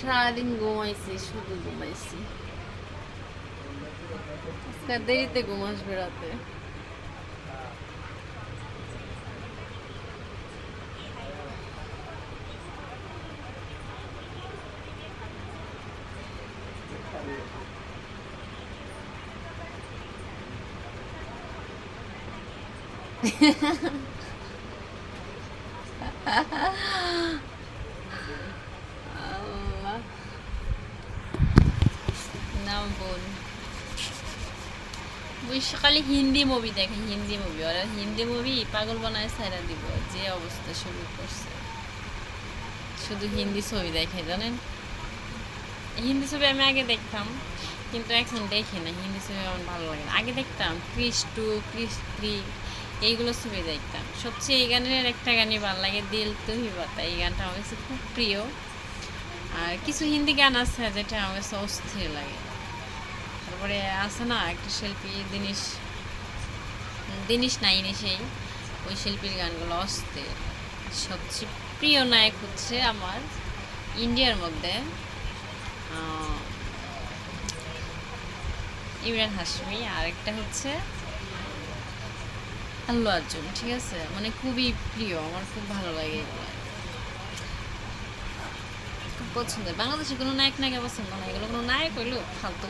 সারাদিন ঘুমাইছি, শুধু ঘুমাইছি। আজকে দেরিতে ঘুম আসবে রাতে। আল্লাহ, না বোন, খালি হিন্দি মুভি দেখে, হিন্দি মুভি। ওরা হিন্দি মুভি পাগল বানায় ছাইরা দিব, যে অবস্থা শুরু করছে। শুধু হিন্দি ছবি দেখে, জানেন? হিন্দি ছবি আমি আগে দেখতাম, কিন্তু এখন দেখি না। হিন্দি ছবি আমার ভালো লাগে না। আগে দেখতাম ক্রিস 2, ক্রিস 3, এইগুলো ছবি দেখতাম। সবচেয়ে এই গানের একটা গানই ভালো লাগে, দিল তু হি বাতা। এই গানটা আমার কাছে খুব প্রিয়। আর কিছু হিন্দি গান আছে যেটা আমার কাছে অস্থির লাগে। তারপরে আছে না একটা শিল্পী দিনিস দিনিস নাইনি, সেই ওই শিল্পীর গানগুলো অস্থির। সবচেয়ে প্রিয় নায়ক হচ্ছে আমার ইন্ডিয়ার মধ্যে ইমরান হাশমি, আর একটা হচ্ছে আল্লু অর্জুন। ঠিক আছে, মানে খুবই প্রিয় আমার, খুব ভালো লাগে এগুলো, খুব পছন্দের। বাংলাদেশে কোনো নায়ক নায়িকা পছন্দ না, এগুলো কোনো নায়ক হইলো ফালতু।